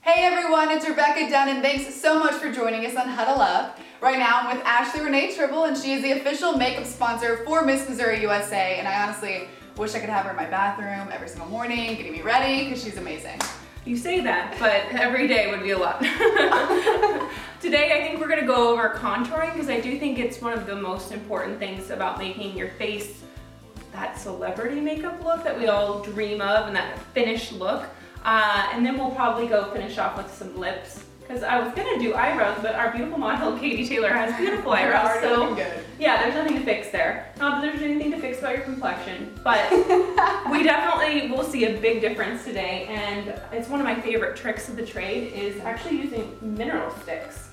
Hey everyone, it's Rebecca Dunn and thanks so much for joining us on Huddle Up. Right now I'm with Ashley Renee Tribble and she is the official makeup sponsor for Miss Missouri USA, and I honestly wish I could have her in my bathroom every single morning getting me ready because she's amazing. You say that, but every day would be a lot. Today I think we're gonna go over contouring because I do think it's one of the most important things about making your face that celebrity makeup look that we all dream of and that finished look. And then we'll probably go finish off with some lips because I was gonna do eyebrows, but our beautiful model Katie Taylor has beautiful eyebrows, so yeah, there's nothing to fix there. Not that there's anything to fix about your complexion, but we definitely will see a big difference today. And it's one of my favorite tricks of the trade is actually using mineral sticks.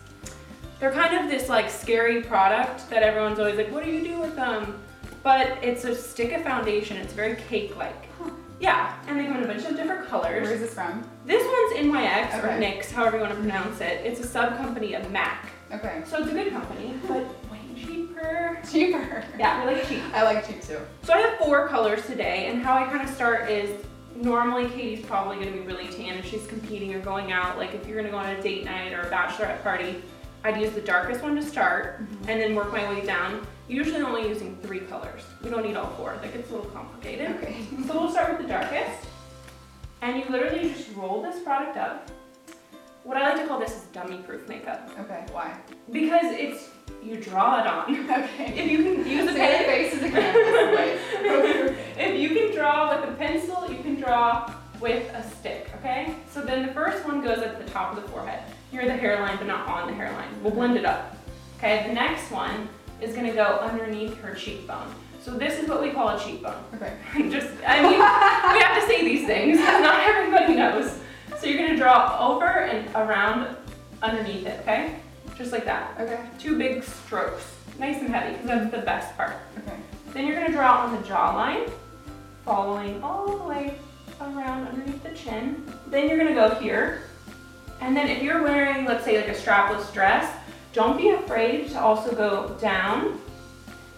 They're kind of this like scary product that everyone's always like, what do you do with them? But it's a stick of foundation. It's very cake-like. Huh. Yeah, and they come in a bunch of different colors. Where is this from? This one's NYX or Okay. NYX, however you want to pronounce it. It's a sub-company of MAC. Okay. So it's a good company, but way cheaper. Cheaper. Yeah, we like cheap. I like cheap too. So I have 4 colors today, and how I kind of start is normally Katie's probably going to be really tan if she's competing or going out. Like if you're going to go on a date night or a bachelorette party, I'd use the darkest one to start and then work my way down. Usually only using 3 colors. We don't need all 4. That gets a little complicated. Okay. So we'll start with the darkest. And you literally just roll this product up. What I like to call this is dummy-proof makeup. Okay, why? Because it's, you draw it on. Okay. If you can use a Say pen. the face is a canvas. If you can draw with a pencil, you can draw with a stick, okay? So then the first one goes at the top of the forehead. Near the hairline, but not on the hairline. We'll blend it up. Okay, the next one is gonna go underneath her cheekbone. So this is what we call a cheekbone. Okay. Just, I mean, we have to say these things. Not everybody knows. So you're gonna draw over and around underneath it, okay? Just like that. Okay. 2 big strokes. Nice and heavy, because that's the best part. Okay. Then you're gonna draw on the jawline, following all the way around underneath the chin. Then you're gonna go here. And then if you're wearing, let's say like a strapless dress, don't be afraid to also go down.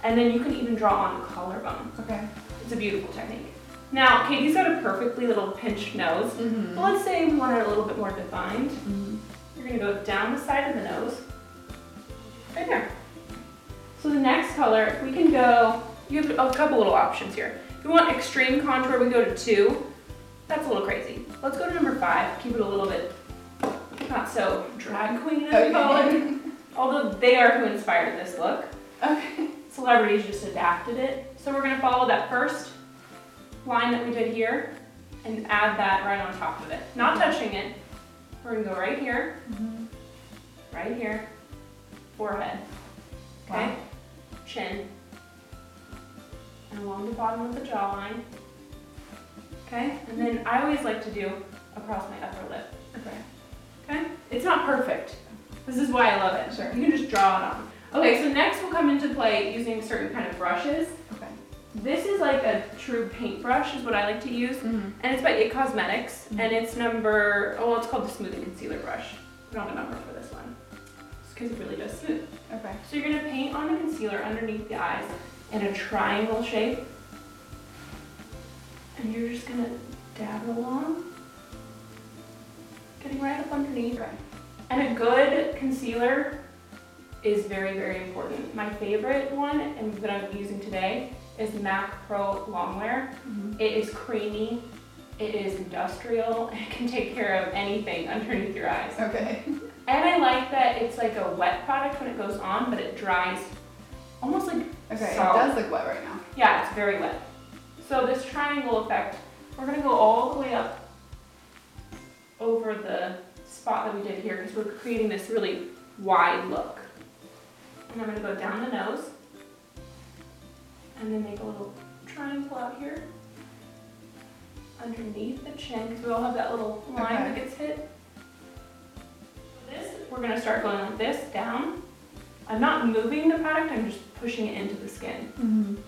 And then you can even draw on the collarbone. Okay. It's a beautiful technique. Now, Katie's got a perfectly little pinched nose. But let's say we want it a little bit more defined. You're gonna go down the side of the nose, right there. So the next color, we can go, you have a couple little options here. If you want extreme contour, we go to 2. That's a little crazy. Let's go to number 5, keep it a little bit not so drag queen as we call it. Although they are who inspired this look. Okay. Celebrities just adapted it. So we're gonna follow that first line that we did here and add that right on top of it. Not touching it. We're gonna go right here, right here, forehead, okay? Wow. Chin, and along the bottom of the jawline, okay? And then I always like to do across my upper lip, Okay. okay? It's not perfect. This is why I love it. Sure. You can just draw it on. Okay, so next we'll come into play using certain kind of brushes. Okay. This is like a true paintbrush is what I like to use. And it's by It Cosmetics. And it's number, oh, it's called the Smoothing Concealer Brush. We don't have a number for this one. Just because it really does smooth. Okay. So you're gonna paint on the concealer underneath the eyes in a triangle shape. And you're just gonna dab it along. Getting right up underneath. Okay. And a good concealer is very, very important. My favorite one, and that I'm using today, is MAC Pro Longwear. It is creamy, it is industrial, it can take care of anything underneath your eyes. Okay. And I like that it's like a wet product when it goes on, but it dries almost like Okay, solid. it does look wet right now. Yeah, it's very wet. So this triangle effect, we're gonna go all the way up over the spot that we did here because we're creating this really wide look. And I'm gonna go down the nose and then make a little triangle out here underneath the chin because we all have that little line that gets hit. This, we're gonna start going like this, down. I'm not moving the product, I'm just pushing it into the skin.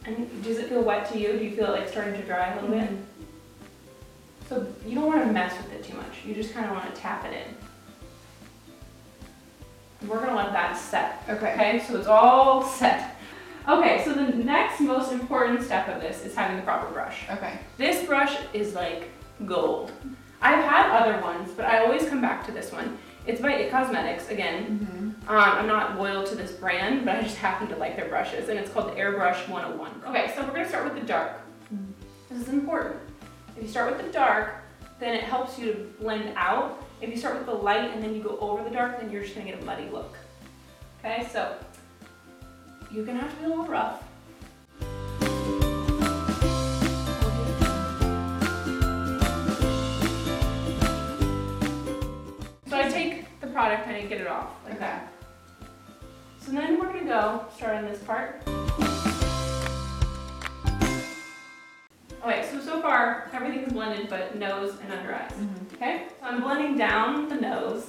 And does it feel wet to you? Do you feel it like starting to dry a little bit? So you don't want to mess with it too much. You just kind of want to tap it in. And we're going to let that set. Okay. Okay, so it's all set. Okay, so the next most important step of this is having the proper brush. Okay. This brush is like gold. I've had other ones, but I always come back to this one. It's by It Cosmetics, again. I'm not loyal to this brand, but I just happen to like their brushes, and it's called the Airbrush 101. Okay, so we're gonna start with the dark. This is important. If you start with the dark, then it helps you to blend out. If you start with the light and then you go over the dark, then you're just gonna get a muddy look. Okay, so you're gonna have to be a little rough. So I take the product and I get it off like that. So then we're gonna go start on this part. Okay, so far everything's blended but nose and under eyes. Okay, so I'm blending down the nose,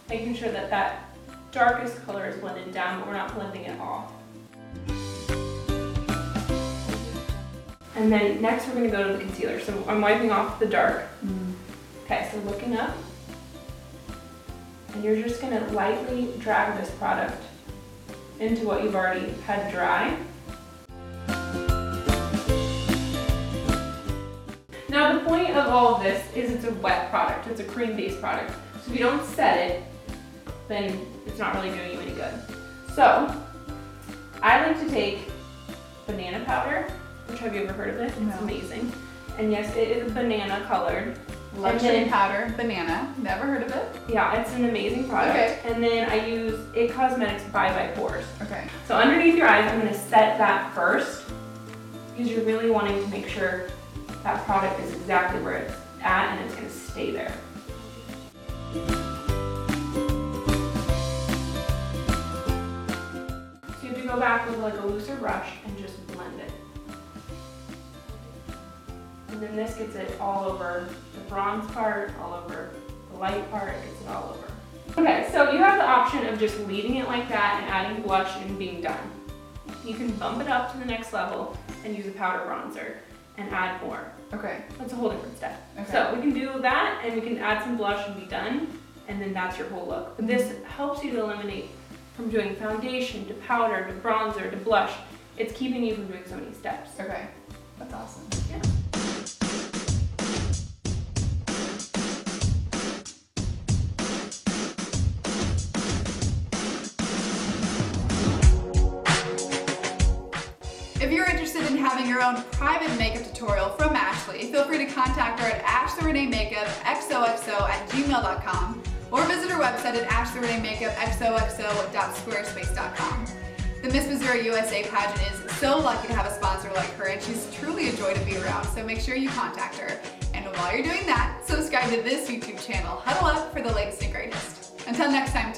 making sure that that darkest color is blended down, but we're not blending it off. And then next we're gonna go to the concealer. So I'm wiping off the dark. Okay, so looking up. And you're just gonna lightly drag this product into what you've already had dry. Now the point of all of this is it's a wet product, it's a cream-based product. So if you don't set it, then it's not really doing you any good. So I like to take banana powder, which have you ever heard of it? It's amazing. And yes, it is banana colored. Luxury powder, banana. Never heard of it. Yeah, it's an amazing product. Okay. And then I use It Cosmetics by Pores. Okay. So underneath your eyes, I'm gonna set that first because you're really wanting to make sure that product is exactly where it's at and it's gonna stay there. So you have to go back with like a looser brush and just blend it. And then this gets it all over the bronze part, all over the light part, it gets it all over. Okay, so you have the option of just leaving it like that and adding blush and being done. You can bump it up to the next level and use a powder bronzer and add more. Okay. That's a whole different step. Okay. So we can do that and we can add some blush and be done, and then that's your whole look. But this helps you to eliminate from doing foundation to powder to bronzer to blush. It's keeping you from doing so many steps. Okay. That's awesome. Yeah. If you're interested in having your own private makeup tutorial from Ashley, feel free to contact her at ashleyreneemakeupxoxo@gmail.com or visit her website at ashleyreneemakeupxoxo.squarespace.com. The Miss Missouri USA pageant is so lucky to have a sponsor like her, and she's truly a joy to be around, so make sure you contact her. And while you're doing that, subscribe to this YouTube channel, Huddle Up, for the latest and greatest. Until next time.